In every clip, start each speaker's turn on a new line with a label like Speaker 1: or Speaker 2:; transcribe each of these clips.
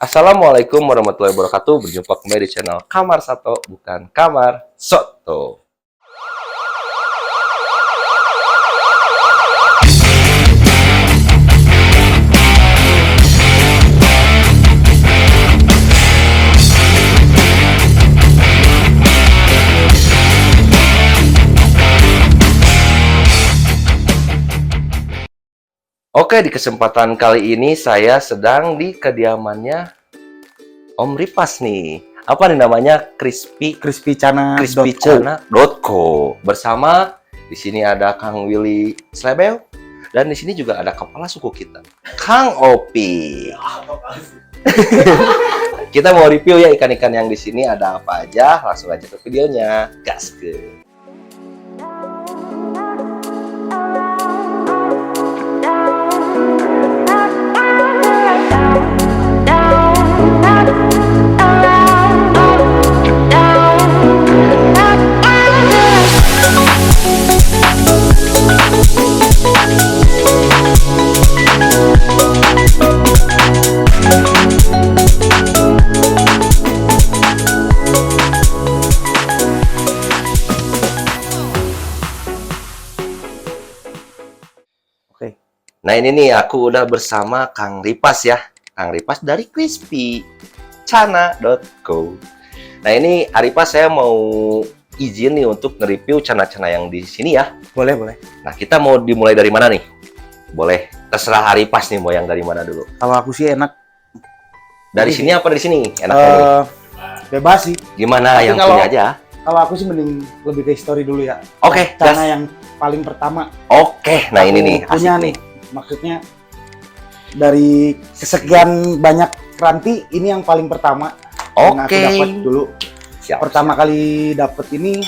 Speaker 1: Assalamualaikum warahmatullahi wabarakatuh. Berjumpa kembali di channel Kamar Sato, bukan Kamar Soto. Oke, di kesempatan kali ini saya sedang di kediamannya Om Ripas nih. Apa nih namanya? Crispycana.co. Bersama di sini ada Kang Willy Slebel dan di sini juga ada kepala suku kita, Kang Opi. Kita mau review ya ikan-ikan yang di sini ada apa aja. Langsung aja ke videonya. Gaskeun. Nah ini nih aku udah bersama Kang Ripas ya. Kang Ripas dari Crispycana.co. Nah ini Aripas saya mau izin nih untuk nge-review cana-cana yang di sini ya.
Speaker 2: Boleh, boleh.
Speaker 1: Nah kita mau dimulai dari mana nih? Boleh, terserah Aripas nih mau yang dari mana dulu.
Speaker 2: Kalau aku sih enak.
Speaker 1: Dari sini apa dari sini? Enaknya nih.
Speaker 2: Bebas sih.
Speaker 1: Gimana
Speaker 2: Tapi
Speaker 1: yang
Speaker 2: kalau-
Speaker 1: punya aja?
Speaker 2: Kalau aku sih mending lebih ke history dulu ya.
Speaker 1: Oke,
Speaker 2: Cana
Speaker 1: gas.
Speaker 2: yang paling pertama.
Speaker 1: Oke, nah ini
Speaker 2: aku
Speaker 1: nih
Speaker 2: punya
Speaker 1: asik
Speaker 2: nih. Maksudnya dari kesekian banyak ranti ini yang paling pertama. Yang aku
Speaker 1: Oke.
Speaker 2: dapat dulu.
Speaker 1: Siap.
Speaker 2: Pertama kali dapat ini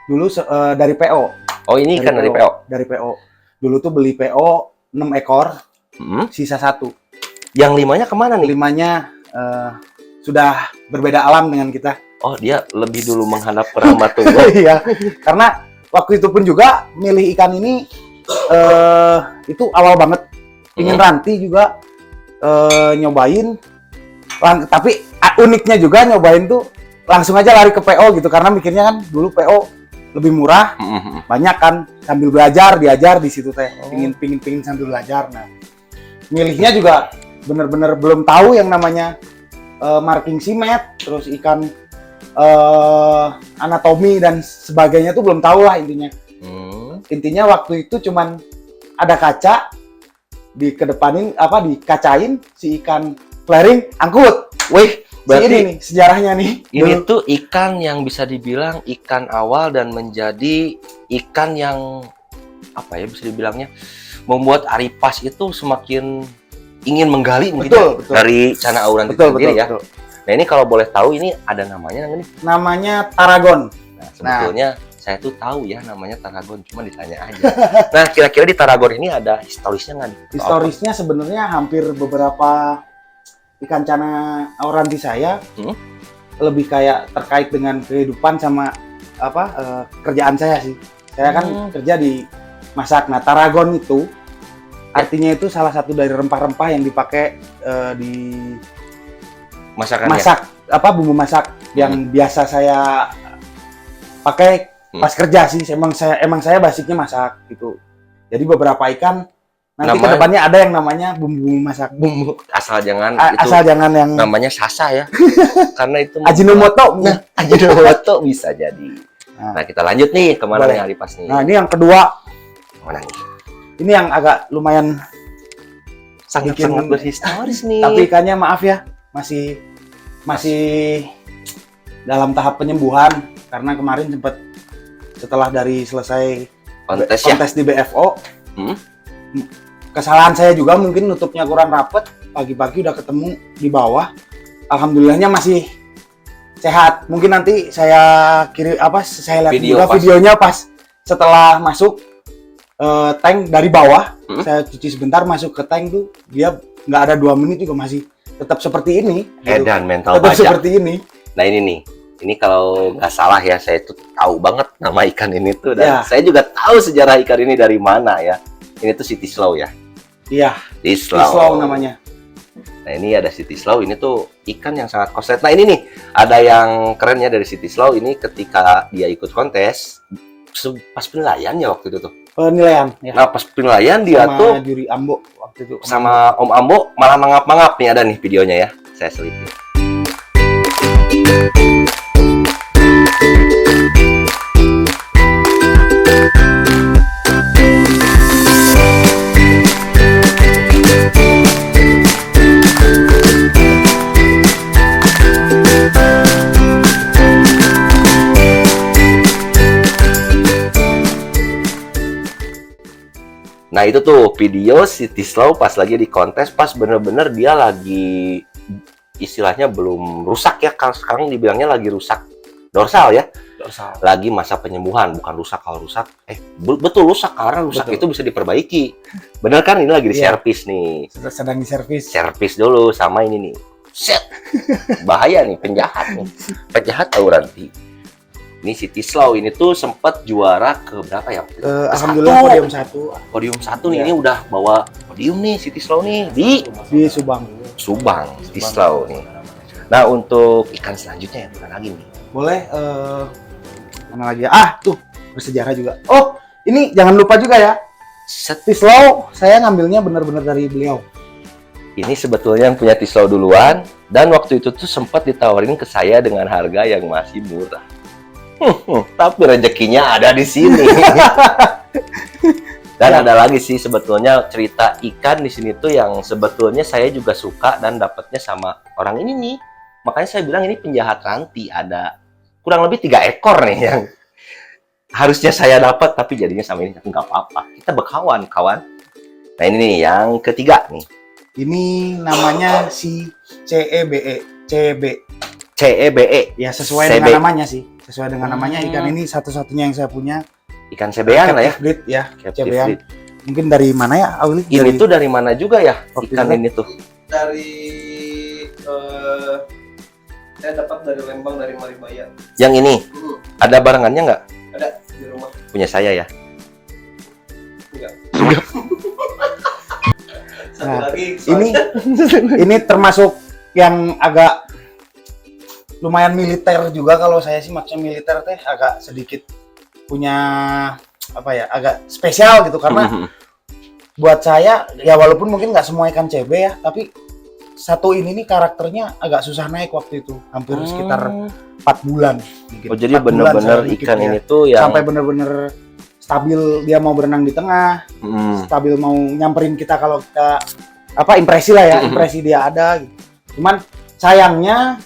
Speaker 2: dulu dari PO.
Speaker 1: Oh ini ikan dari PO.
Speaker 2: Dari PO. Dulu tuh beli PO 6 ekor, sisa 1.
Speaker 1: Yang limanya kemana nih?
Speaker 2: 5-nya sudah berbeda alam dengan kita.
Speaker 1: Oh dia lebih dulu menghadap ke Ramatullah.
Speaker 2: Iya, karena waktu itu pun juga milih ikan ini itu awal banget. Ingin ranti juga nyobain. Tapi uniknya juga nyobain tuh langsung aja lari ke PO gitu karena mikirnya kan dulu PO lebih murah, banyak kan sambil belajar diajar di situ teh. Pingin sambil belajar. Nah, milihnya juga bener-bener belum tahu yang namanya marking simet, terus ikan anatomi dan sebagainya tuh belum tahu lah intinya. Intinya waktu itu cuman ada kaca dikacain si ikan flaring angkut.
Speaker 1: Wih, berarti
Speaker 2: ini nih sejarahnya nih.
Speaker 1: ini tuh ikan yang bisa dibilang ikan awal dan menjadi ikan yang apa ya bisa dibilangnya membuat Aripas itu semakin ingin menggali mungkin
Speaker 2: Betul.
Speaker 1: dari cana auran itu sendiri ya.
Speaker 2: Betul.
Speaker 1: Nah ini kalau boleh tahu ini ada namanya nggak nih?
Speaker 2: Namanya Tarragon.
Speaker 1: Nah sebetulnya saya tuh tahu ya namanya Tarragon, cuma ditanya aja. Nah kira-kira di Tarragon ini ada historisnya nggak nih?
Speaker 2: Historisnya sebenarnya hampir beberapa ikan cana auranti saya lebih kayak terkait dengan kehidupan sama kerjaan saya sih. Saya kan kerja di masak. Nah Tarragon itu artinya itu salah satu dari rempah-rempah yang dipakai di masak bumbu masak yang biasa saya pakai pas kerja sih. Emang saya basicnya masak gitu. Jadi beberapa ikan nanti kedepannya ada yang namanya bumbu masak.
Speaker 1: Bumbu asal jangan
Speaker 2: yang
Speaker 1: namanya sasa ya. Karena itu
Speaker 2: Ajinomoto.
Speaker 1: Nah, Ajinomoto bisa jadi. Nah, kita lanjut nih kemana nih Aripas nih?
Speaker 2: Nah, ini yang kedua.
Speaker 1: Mana nih?
Speaker 2: Ini yang agak lumayan
Speaker 1: Sangat berhistoris nih.
Speaker 2: tapi ikannya maaf ya, masih dalam tahap penyembuhan karena kemarin sempat setelah dari selesai kontes di BFO. Kesalahan saya juga mungkin nutupnya kurang rapet. Pagi-pagi udah ketemu di bawah. Alhamdulillahnya masih sehat. Mungkin nanti saya saya lihat juga videonya pas setelah masuk tank dari bawah. Saya cuci sebentar masuk ke tank tuh dia nggak ada 2 menit juga masih tetap seperti ini.
Speaker 1: Edan mental
Speaker 2: tetap
Speaker 1: baja.
Speaker 2: seperti ini.
Speaker 1: Nah ini nih. Ini kalau nggak salah ya, saya tuh tahu banget nama ikan ini tuh. Dan saya juga tahu sejarah ikan ini dari mana ya. Ini tuh City Slow ya.
Speaker 2: Iya.
Speaker 1: City Slow
Speaker 2: namanya.
Speaker 1: Nah ini ada City Slow, ini tuh ikan yang sangat konslet. Nah ini nih, ada yang kerennya dari City Slow ini ketika dia ikut kontes, pas penilaian ya waktu itu tuh.
Speaker 2: Penilaian ya.
Speaker 1: Nah pas penilaian dia
Speaker 2: Sama
Speaker 1: tuh
Speaker 2: juri Ambo waktu itu.
Speaker 1: sama Om Ambo malah mangap-mangap nih, ada nih videonya ya. Saya selipin. Nah itu tuh video City Slow pas lagi di kontes, pas bener-bener dia lagi istilahnya belum rusak ya, kalau sekarang dibilangnya lagi rusak dorsal ya,
Speaker 2: Dorsal.
Speaker 1: lagi masa penyembuhan, bukan rusak. Kalau rusak betul rusak, karena rusak
Speaker 2: Betul.
Speaker 1: itu bisa diperbaiki, bener kan? Ini lagi di
Speaker 2: Iya.
Speaker 1: servis nih,
Speaker 2: Sedang di
Speaker 1: servis dulu sama ini nih, set, bahaya nih, penjahat tahu ranti. Ini City Slow ini tuh sempat juara ke berapa ya?
Speaker 2: Alhamdulillah
Speaker 1: Podium 1 nih,
Speaker 2: Iya.
Speaker 1: ini udah bawa podium nih City Slow nih di
Speaker 2: di Subang.
Speaker 1: City Slow nih. Nah untuk ikan selanjutnya yang mana lagi nih?
Speaker 2: Boleh mana lagi ya? Tuh bersejarah juga. Oh, ini jangan lupa juga ya.
Speaker 1: Set,
Speaker 2: Tislow saya ngambilnya benar-benar dari beliau.
Speaker 1: ini sebetulnya yang punya Tislow duluan, dan waktu itu tuh sempat ditawarin ke saya dengan harga yang masih murah. Tapi rezekinya ada di sini. Dan ada lagi sih sebetulnya cerita ikan di sini tuh yang sebetulnya saya juga suka dan dapatnya sama orang ini nih. Makanya saya bilang ini penjahat ranti, ada kurang lebih 3 ekor nih yang harusnya saya dapat, tapi jadinya sama ini. Tapi nggak apa-apa, kita berkawan kawan. Nah ini nih yang ketiga nih.
Speaker 2: Ini namanya si CEBE, CB.
Speaker 1: CEBE.
Speaker 2: Ya sesuai
Speaker 1: CB.
Speaker 2: dengan namanya sih. Sesuai dengan namanya, ikan ini satu-satunya yang saya punya.
Speaker 1: Ikan CB-an lah ya.
Speaker 2: Captive breed ya,
Speaker 1: Captive
Speaker 2: CB-an.
Speaker 1: breed.
Speaker 2: Mungkin dari mana ya, Auli?
Speaker 1: Ini tuh dari mana juga ya
Speaker 2: Waktu
Speaker 1: ikan
Speaker 2: itu
Speaker 1: ini tuh?
Speaker 3: Dari saya dapat dari Lembang, dari Maribaya.
Speaker 1: Yang ini ada barengannya nggak?
Speaker 3: Ada di rumah.
Speaker 1: Punya saya ya.
Speaker 3: Enggak. Satu
Speaker 2: Nah,
Speaker 3: lagi
Speaker 2: ini termasuk yang agak lumayan militer juga. Kalau saya sih maksudnya militer teh agak sedikit punya apa ya, agak spesial gitu, karena buat saya ya walaupun mungkin nggak semua ikan CB ya, tapi satu ini nih karakternya agak susah naik waktu itu, hampir sekitar 4 bulan mungkin.
Speaker 1: Oh jadi
Speaker 2: 4 bulan
Speaker 1: bener-bener
Speaker 2: saya bikin
Speaker 1: ikan
Speaker 2: dia.
Speaker 1: ini tuh yang
Speaker 2: sampai bener-bener stabil, dia mau berenang di tengah, stabil mau nyamperin kita kalau kita apa impresi lah ya, impresi dia ada gitu. Cuman sayangnya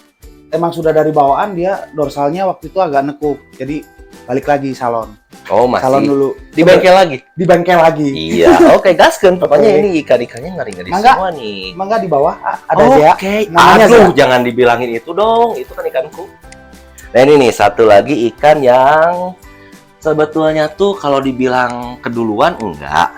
Speaker 2: emang sudah dari bawaan dia dorsalnya waktu itu agak nekuk, jadi balik lagi salon
Speaker 1: oh masih
Speaker 2: dulu
Speaker 1: di bengkel lagi.
Speaker 2: di bengkel lagi.
Speaker 1: Iya, oke gaskeun. Pokoknya
Speaker 2: Oke.
Speaker 1: ini ikan-ikannya ngeri-ngeri
Speaker 2: Mangga.
Speaker 1: semua nih.
Speaker 2: Mangga di bawah ada Zea.
Speaker 1: Oke,
Speaker 2: namanya
Speaker 1: aduh,
Speaker 2: Zea.
Speaker 1: jangan dibilangin itu dong. Itu kan ikanku. Nah ini nih satu lagi ikan yang sebetulnya tuh kalau dibilang keduluan enggak.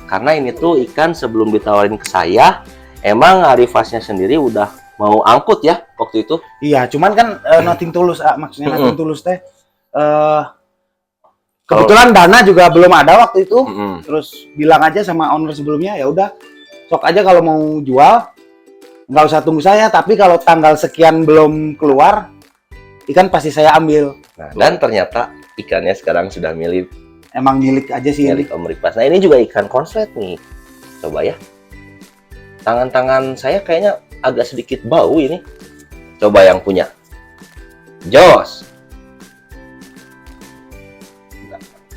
Speaker 1: Karena ini tuh ikan sebelum ditawarin ke saya, emang Arifasnya sendiri udah mau angkut ya waktu itu.
Speaker 2: Iya, cuman kan nothing tulus, maksudnya nothing tulus teh
Speaker 1: Kalau-
Speaker 2: kebetulan dana juga belum ada waktu itu.
Speaker 1: Mm-mm.
Speaker 2: Terus bilang aja sama owner sebelumnya, ya udah sok aja kalau mau jual, nggak usah tunggu saya, tapi kalau tanggal sekian belum keluar ikan pasti saya ambil.
Speaker 1: Nah, dan ternyata ikannya sekarang sudah milik
Speaker 2: Emang milik aja sih ini.
Speaker 1: Om Ripas. Nah ini juga ikan konslet nih. Coba ya. Tangan-tangan saya kayaknya agak sedikit bau ini. Coba yang punya. Jos.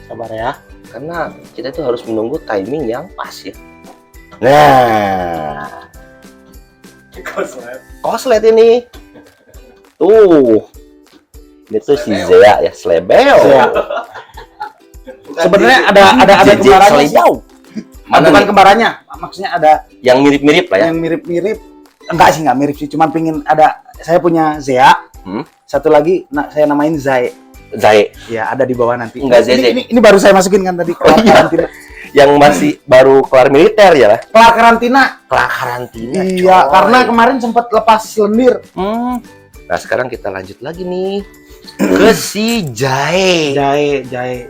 Speaker 2: Sabar ya.
Speaker 1: Karena kita itu harus menunggu timing yang pas ya. Nah. Konslet ini. Tuh. Ini tuh si Zea ya. Slebeo.
Speaker 2: Zea. Sebenarnya ada
Speaker 1: JJ
Speaker 2: kembarannya sih.
Speaker 1: Slebeo. Mana
Speaker 2: Bukan
Speaker 1: nih?
Speaker 2: kembarannya, maksudnya ada
Speaker 1: Yang mirip-mirip lah ya.
Speaker 2: yang mirip-mirip. Enggak sih, nggak mirip sih, cuman pingin ada. Saya punya Zea. Satu lagi saya namain Zai.
Speaker 1: Zae.
Speaker 2: Ya, ada di bawah nanti.
Speaker 1: Enggak, Zeze.
Speaker 2: Ini baru saya masukin kan tadi.
Speaker 1: Oh, iya.
Speaker 2: Karantina.
Speaker 1: Yang masih baru kelar militer ya lah.
Speaker 2: Kelar karantina.
Speaker 1: Kelar karantina.
Speaker 2: Iya,
Speaker 1: coy.
Speaker 2: karena kemarin sempat lepas lendir.
Speaker 1: Nah sekarang kita lanjut lagi nih ke si Jae.
Speaker 2: Jahe.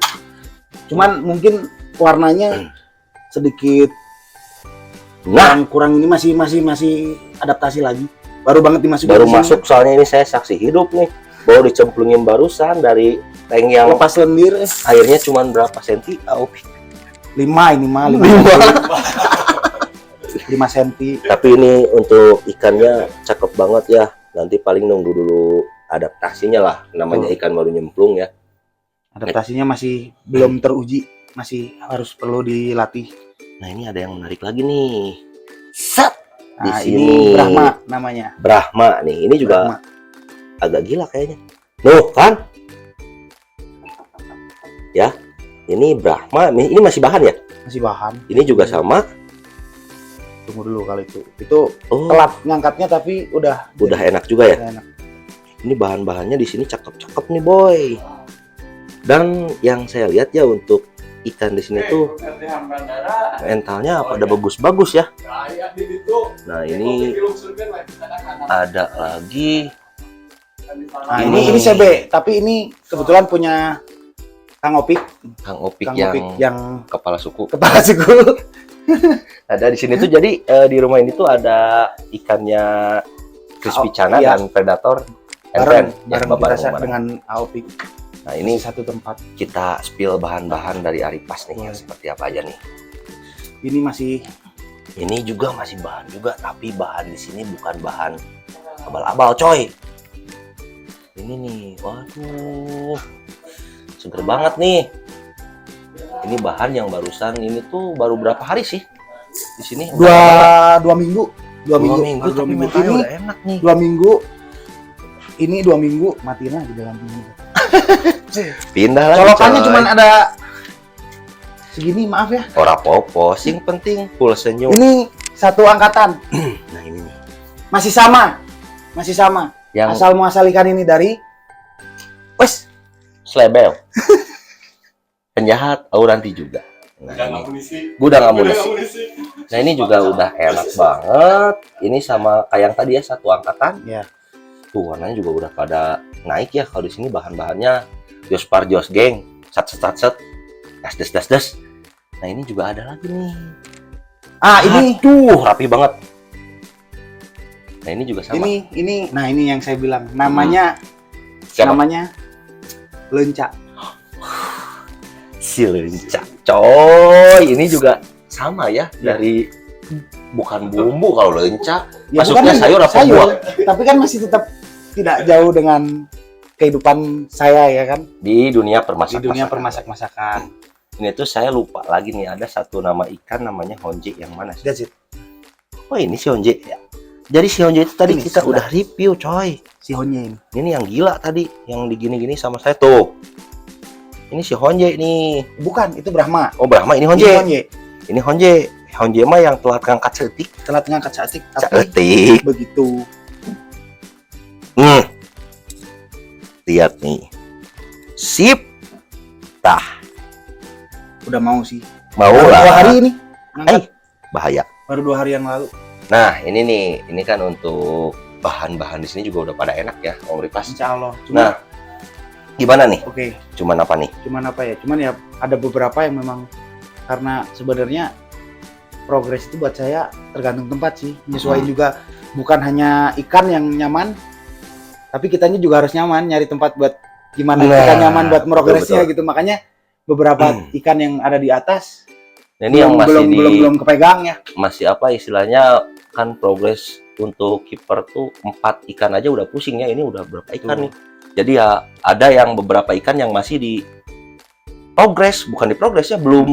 Speaker 2: Cuman mungkin warnanya sedikit
Speaker 1: Nah
Speaker 2: kurang ini masih adaptasi lagi. Baru banget dimasukin.
Speaker 1: Baru
Speaker 2: di sini.
Speaker 1: masuk, soalnya ini saya saksi hidup nih. Baru dicemplungin barusan dari tank yang
Speaker 2: Lepas lendir.
Speaker 1: airnya cuma berapa senti? Aupik.
Speaker 2: 5 ini mah 5 senti.
Speaker 1: Tapi ini untuk ikannya cakep banget ya. Nanti paling nunggu dulu adaptasinya lah. Namanya ikan baru nyemplung ya.
Speaker 2: Adaptasinya masih belum teruji, masih harus perlu dilatih.
Speaker 1: Nah ini ada yang menarik lagi nih. Set! Di
Speaker 2: Nah,
Speaker 1: sini.
Speaker 2: ini Brahma namanya.
Speaker 1: Brahma nih. Ini juga
Speaker 2: Brahma.
Speaker 1: agak gila kayaknya. Nuh kan? Ya. Ini Brahma. Ini masih bahan ya?
Speaker 2: Masih bahan.
Speaker 1: Ini juga sama.
Speaker 2: Tunggu dulu kalau itu. Itu
Speaker 1: Oh,
Speaker 2: telat ngangkatnya tapi udah
Speaker 1: enak juga ya.
Speaker 2: udah enak.
Speaker 1: Ini bahan-bahannya di sini cakep-cakep nih boy. Dan yang saya lihat ya untuk ikan di sini tuh mentalnya pada bagus-bagus ya. Nah ini ada lagi.
Speaker 2: Nah, ini CB, tapi ini kebetulan punya Kang Opik,
Speaker 1: Kang Opik
Speaker 2: Kang
Speaker 1: yang
Speaker 2: Opik yang
Speaker 1: kepala suku.
Speaker 2: kepala suku.
Speaker 1: Ada di sini tuh jadi di rumah ini tuh ada ikannya crispy chana
Speaker 2: iya.
Speaker 1: dan predator
Speaker 2: bareng
Speaker 1: ya,
Speaker 2: kita
Speaker 1: bareng.
Speaker 2: dengan Opik.
Speaker 1: Nah
Speaker 2: Ini
Speaker 1: ini
Speaker 2: satu tempat.
Speaker 1: kita spill bahan-bahan dari Aripas nih yang
Speaker 2: Boleh.
Speaker 1: seperti apa aja nih.
Speaker 2: Ini masih
Speaker 1: Ini juga masih bahan juga, tapi bahan di sini bukan bahan abal-abal coy. Ini nih, waduh, seger banget nih. Ini bahan yang barusan ini tuh baru berapa hari sih di sini?
Speaker 2: dua minggu. Dua minggu.
Speaker 1: Minggu,
Speaker 2: Baru
Speaker 1: tapi
Speaker 2: minggu.
Speaker 1: makanya
Speaker 2: Ini
Speaker 1: udah enak nih.
Speaker 2: 2 minggu. Ini 2 minggu matiin lagi dalam minggu.
Speaker 1: Pindah lagi.
Speaker 2: Colokannya
Speaker 1: coy.
Speaker 2: cuma ada segini, maaf ya.
Speaker 1: Ora popo, sing penting full senyum.
Speaker 2: Ini satu angkatan.
Speaker 1: Nah ini nih,
Speaker 2: Masih sama. Masih sama.
Speaker 1: yang
Speaker 2: Asal muasal ikan ini dari wes
Speaker 1: slebel. Penjahat Auranti juga. Nah, ini gudang amunisi. Nah ini juga udah enak banget. Ini sama kayak yang tadi ya, satu angkatan.
Speaker 2: ya.
Speaker 1: Tuh warnanya juga udah pada naik ya. Kalau di sini bahan-bahannya Jospar Jos Geng, sat, das des. Nah ini juga ada lagi nih.
Speaker 2: Ini
Speaker 1: Aduh, rapi banget. Nah ini juga sama.
Speaker 2: ini nah ini yang saya bilang namanya
Speaker 1: Siapa?
Speaker 2: namanya lenca.
Speaker 1: Si lenca. Coy, ini juga sama ya, dari bukan bumbu kalau lenca.
Speaker 2: Ya,
Speaker 1: Masuknya
Speaker 2: bukan
Speaker 1: sayur apa buah?
Speaker 2: tapi kan masih tetap tidak jauh dengan kehidupan saya ya kan
Speaker 1: Di dunia
Speaker 2: di
Speaker 1: permasakan.
Speaker 2: dunia permasak-masakan.
Speaker 1: Ini tuh saya lupa lagi nih, ada satu nama ikan namanya honje, yang mana sih?
Speaker 2: That's it.
Speaker 1: Oh ini si honje ya. Jadi si honje itu tadi
Speaker 2: Ini
Speaker 1: kita
Speaker 2: sebelah.
Speaker 1: udah review coy.
Speaker 2: Si Honye ini.
Speaker 1: Ini yang gila tadi, yang digini-gini sama saya tuh. Ini si honje nih.
Speaker 2: Bukan, itu Brahma.
Speaker 1: Oh Brahma, ini
Speaker 2: Ini
Speaker 1: honje.
Speaker 2: Honye.
Speaker 1: Ini honje. Honje mah yang telat ngangkat setik.
Speaker 2: Telat ngangkat satik tapi
Speaker 1: Setik.
Speaker 2: begitu.
Speaker 1: Lihat nih. Sip. Tah,
Speaker 2: Udah mau sih.
Speaker 1: mau
Speaker 2: Baru 2
Speaker 1: lah.
Speaker 2: hari ini. Ngangkat.
Speaker 1: Bahaya.
Speaker 2: Baru 2 hari yang lalu.
Speaker 1: Nah, ini nih, ini kan untuk bahan-bahan di sini juga udah pada enak ya, Om Ripas.
Speaker 2: Insya Allah.
Speaker 1: Nah, gimana nih?
Speaker 2: Oke.
Speaker 1: Cuman apa nih?
Speaker 2: Cuman apa ya? Cuman ya ada beberapa yang memang karena sebenarnya progres itu buat saya tergantung tempat sih. Menyesuaikan juga bukan hanya ikan yang nyaman, tapi kitanya juga harus nyaman nyari tempat buat gimana
Speaker 1: Nah,
Speaker 2: kita nyaman buat progresnya
Speaker 1: betul.
Speaker 2: gitu. Makanya beberapa ikan yang ada di atas
Speaker 1: Nah, ini yang masih
Speaker 2: belum kepegang ya.
Speaker 1: masih apa istilahnya, kan progres untuk kiper tuh 4 ikan aja udah pusing ya. Ini udah berapa ikan
Speaker 2: Betul.
Speaker 1: nih? Jadi ya ada yang beberapa ikan yang masih di progres, bukan di progres ya, belum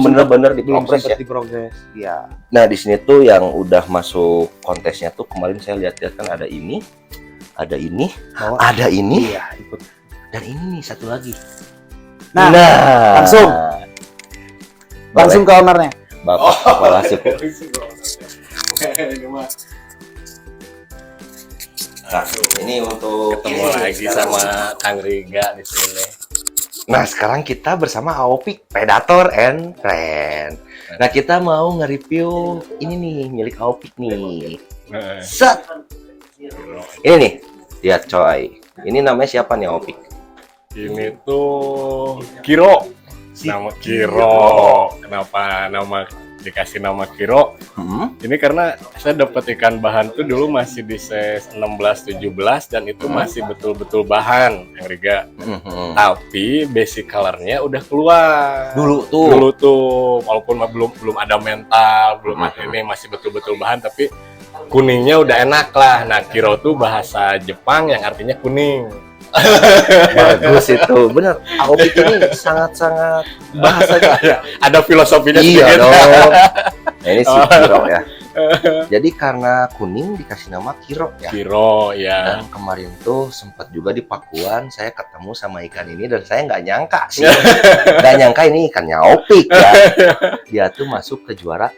Speaker 1: bener-bener di
Speaker 2: Belum
Speaker 1: progres ya.
Speaker 2: sempat di progres. Ya.
Speaker 1: Nah, di sini tuh yang udah masuk kontesnya tuh kemarin saya lihat-lihat kan ada ini,
Speaker 2: Bawa.
Speaker 1: ada ini,
Speaker 2: Iya, ikut.
Speaker 1: dan ini nih satu lagi.
Speaker 2: Nah, langsung ke ownernya.
Speaker 1: Bapak Kepala Suku. Nah, ini untuk
Speaker 4: Ketemu lagi sama Kang Riga di sini.
Speaker 1: Nah, sekarang kita bersama Aopik Predator and Friend. Nah, kita mau nge-review ini nih, milik Aopik nih. Set. Ini nih, lihat coy. Ini namanya siapa nih Aopik?
Speaker 4: Ini tuh Kiro. Nama Kiro. Kenapa nama dikasih nama Kiro.
Speaker 1: Hmm.
Speaker 4: Ini karena saya dapat ikan bahan tuh dulu masih di size 16-17 dan itu masih betul-betul bahan yang Riga. Tapi basic colornya udah keluar.
Speaker 1: Dulu tuh.
Speaker 4: Walaupun belum ada mental, belum ada ini masih betul-betul bahan tapi kuningnya udah enak lah. Nah, Kiro tuh bahasa Jepang yang artinya kuning.
Speaker 1: Bagus itu, bener. Aopik ini sangat-sangat bahasanya.
Speaker 4: Ada filosofinya
Speaker 1: Iya
Speaker 4: sedikit.
Speaker 1: dong. Nah, ini si Kiro ya. Jadi karena kuning dikasih nama Kiro ya.
Speaker 4: Kiro ya.
Speaker 1: Dan kemarin tuh sempat juga di Pakuan saya ketemu sama ikan ini dan saya nggak nyangka sih. Nggak nyangka ini ikannya Aopik ya. Dia tuh masuk ke juara.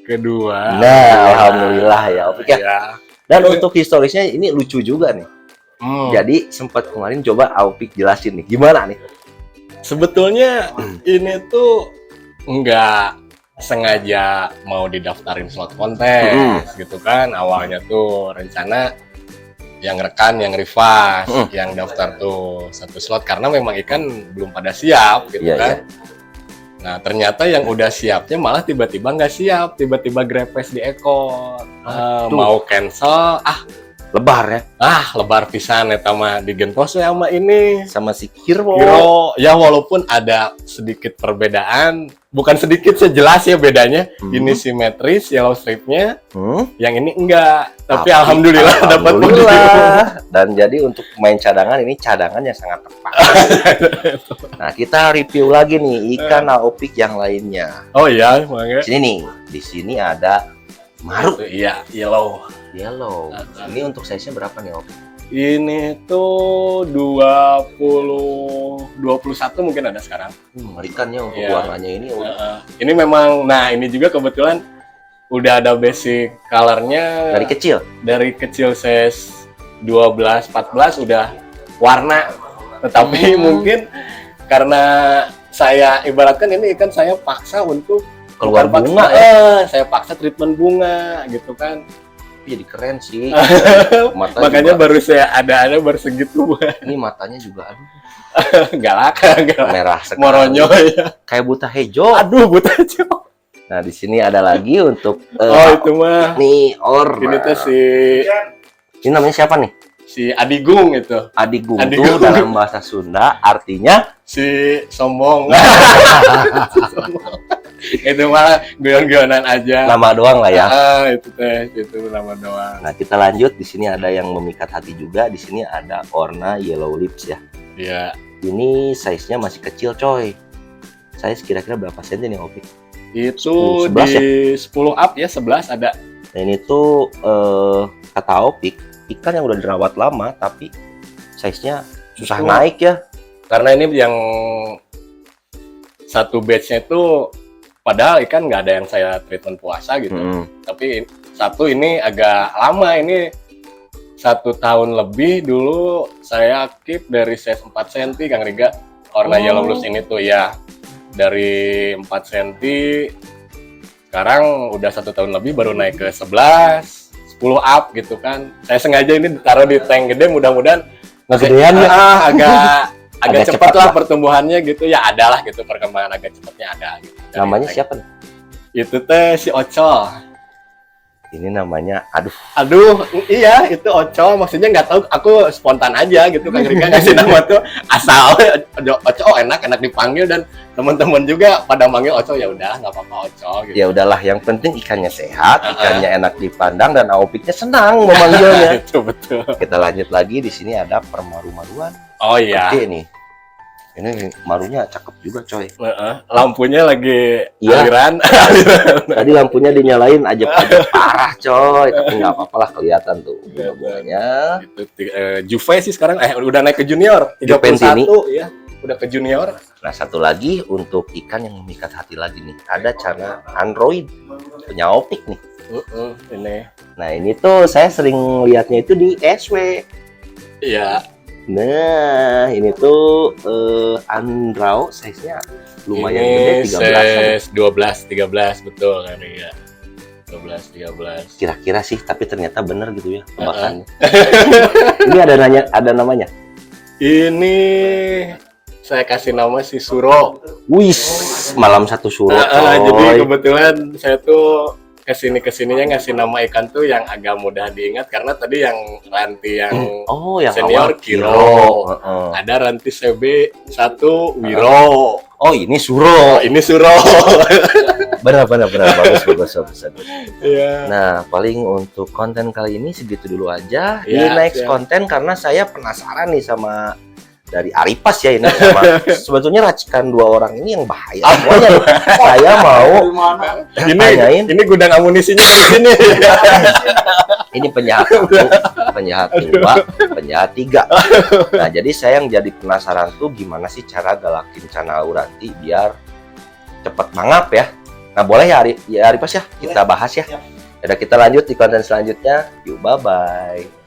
Speaker 4: Kedua.
Speaker 1: Nah, alhamdulillah ya Aopik ya.
Speaker 4: Ya.
Speaker 1: Dan untuk historisnya ini lucu juga nih.
Speaker 4: Hmm.
Speaker 1: Jadi sempat kemarin coba Aopik jelasin nih, gimana nih?
Speaker 4: Sebetulnya ini tuh nggak sengaja mau didaftarin slot kontes gitu kan. Awalnya tuh rencana yang rekan, yang Rifas, yang daftar tuh satu slot karena memang ikan belum pada siap gitu
Speaker 1: Iya,
Speaker 4: kan.
Speaker 1: iya.
Speaker 4: Nah ternyata yang udah siapnya malah tiba-tiba nggak siap, tiba-tiba grepes di ekor.
Speaker 1: Aduh.
Speaker 4: Mau cancel,
Speaker 1: Lebar ya
Speaker 4: lebar pisan eta mah digentos ya sama ini.
Speaker 1: sama si Kiro.
Speaker 4: Kiro, ya walaupun ada sedikit perbedaan, bukan sedikit sejelas ya bedanya. Ini simetris yellow stripnya, yang ini enggak. Tapi alhamdulillah dapat podium.
Speaker 1: Alhamdulillah. Dan jadi untuk pemain cadangan ini cadangan yang sangat tepat. Nah kita review lagi nih ikan Aopik yang lainnya.
Speaker 4: Oh iya, makanya.
Speaker 1: Sini nih, di sini ada maru
Speaker 4: Iya, yellow.
Speaker 1: yellow. Ini untuk size-nya berapa nih Aopik?
Speaker 4: Ini tuh 21 mungkin ada sekarang.
Speaker 1: Mengerikan ya untuk
Speaker 4: Iya.
Speaker 1: warnanya ini.
Speaker 4: Ini memang, nah ini juga kebetulan udah ada basic colornya
Speaker 1: Dari kecil.
Speaker 4: dari kecil size 12-14 udah warna, tetapi mungkin karena saya ibaratkan ini ikan saya paksa untuk
Speaker 1: Keluar
Speaker 4: bukan
Speaker 1: bunga
Speaker 4: paksa, saya paksa treatment bunga gitu kan.
Speaker 1: Jadi keren sih. Mata
Speaker 4: Makanya
Speaker 1: juga,
Speaker 4: baru saya ada baru segitu.
Speaker 1: ini matanya juga aduh
Speaker 4: galak
Speaker 1: merah sekali.
Speaker 4: moronyo ya.
Speaker 1: Kayak buta hijau.
Speaker 4: Aduh buta cowok.
Speaker 1: Nah di sini ada lagi untuk
Speaker 4: Oh itu mah
Speaker 1: nih or.
Speaker 4: ini tuh
Speaker 1: Ini namanya siapa nih?
Speaker 4: si Adigung itu,
Speaker 1: Adigung
Speaker 4: Adigung.
Speaker 1: tuh dalam bahasa Sunda artinya
Speaker 4: si sombong. Itu mah guyon-guyonan aja.
Speaker 1: nama doang lah ya.
Speaker 4: Itu nama doang.
Speaker 1: Nah kita lanjut, di sini ada yang memikat hati juga. Di sini ada Orna Yellow Lips ya.
Speaker 4: Iya.
Speaker 1: Ini size-nya masih kecil coy. Size kira-kira berapa senti nih Opik?
Speaker 4: Itu
Speaker 1: 11
Speaker 4: di 10 up ya, 11 ada.
Speaker 1: Nah ini tuh kata Opik ikan yang udah dirawat lama tapi size-nya susah
Speaker 4: Betul.
Speaker 1: naik ya.
Speaker 4: Karena ini yang satu batch-nya itu padahal ikan nggak ada yang saya treatment puasa gitu. Tapi satu ini agak lama, ini 1 tahun lebih dulu saya keep dari size 4 cm Kang Riga. Orna Yellow Lips ini tuh ya dari 4 cm sekarang udah 1 tahun lebih baru naik ke 11, 10 up gitu kan. Saya sengaja ini ditaruh di tank gede, mudah-mudahan
Speaker 1: Ngegedean ya.
Speaker 4: agak
Speaker 1: Agak
Speaker 4: cepat
Speaker 1: cepat
Speaker 4: lah
Speaker 1: lah.
Speaker 4: pertumbuhannya gitu ya, adalah gitu perkembangan agak cepatnya ada gitu. Dari
Speaker 1: Namanya
Speaker 4: tank.
Speaker 1: siapa nih?
Speaker 4: Itu teh si Ocol.
Speaker 1: Ini namanya
Speaker 4: Aduh, iya itu Ocol, maksudnya nggak tahu, aku spontan aja gitu Kang Rika ngasih nama tuh asal Ocol enak dipanggil dan teman-teman juga pada manggil Ocol, ya udah nggak apa-apa Ocol gitu.
Speaker 1: ya udahlah, yang penting ikannya sehat, ikannya enak dipandang dan Aopiknya senang memanggilnya.
Speaker 4: Itu betul.
Speaker 1: Kita lanjut lagi, di sini ada permaru-maruan.
Speaker 4: Oh iya.
Speaker 1: Gede nih. Ini marunya cakep juga coy.
Speaker 4: Lampunya lagi
Speaker 1: Iya.
Speaker 4: aliran.
Speaker 1: Tadi lampunya dinyalain ajeb-ajeb parah coy, tapi nggak apa-apa lah, kelihatan tuh bunga-bunganya.
Speaker 4: Itu Juve sih sekarang udah naik ke junior,
Speaker 1: Juventini.
Speaker 4: 31 ya. Udah ke junior.
Speaker 1: Nah satu lagi untuk ikan yang memikat hati lagi nih, ada Cana Android punya Aopik nih.
Speaker 4: Ini.
Speaker 1: Nah ini tuh saya sering lihatnya itu di SW.
Speaker 4: Iya.
Speaker 1: Nah ini tuh Andrao, size-nya lumayan
Speaker 4: Ini
Speaker 1: gede, 13-an.
Speaker 4: size 12, 13 betul kan ya. 12, 13.
Speaker 1: Kira-kira sih, tapi ternyata bener gitu ya tebakannya. Ini ada namanya.
Speaker 4: Ini saya kasih nama si Suro.
Speaker 1: Wis, malam satu suro.
Speaker 4: Jadi kebetulan saya tuh kesininya ngasih nama ikan tuh yang agak mudah diingat karena tadi yang ranti yang
Speaker 1: Oh, yang
Speaker 4: senior
Speaker 1: awal
Speaker 4: Kiro.
Speaker 1: Heeh.
Speaker 4: Ada ranti CB1 Wiro.
Speaker 1: Oh, ini suro.
Speaker 4: Ini Suro.
Speaker 1: Benar bagus.
Speaker 4: Iya.
Speaker 1: Nah, paling untuk konten kali ini segitu dulu aja. Di
Speaker 4: Ya,
Speaker 1: next
Speaker 4: siap.
Speaker 1: konten karena saya penasaran nih sama dari Aripas ya ini sama sebetulnya racikan dua orang ini yang bahaya semuanya nih. Saya mau tanyain
Speaker 4: Ini gudang amunisinya di sini.
Speaker 1: ini penjahat satu, penjahat dua, penjahat tiga. Nah, jadi saya yang jadi penasaran tuh gimana sih cara galakin channel Uranti biar cepet mangap ya. Nah, boleh ya Aripas ya kita bahas ya. Udah kita lanjut di konten selanjutnya. Yuk, bye-bye.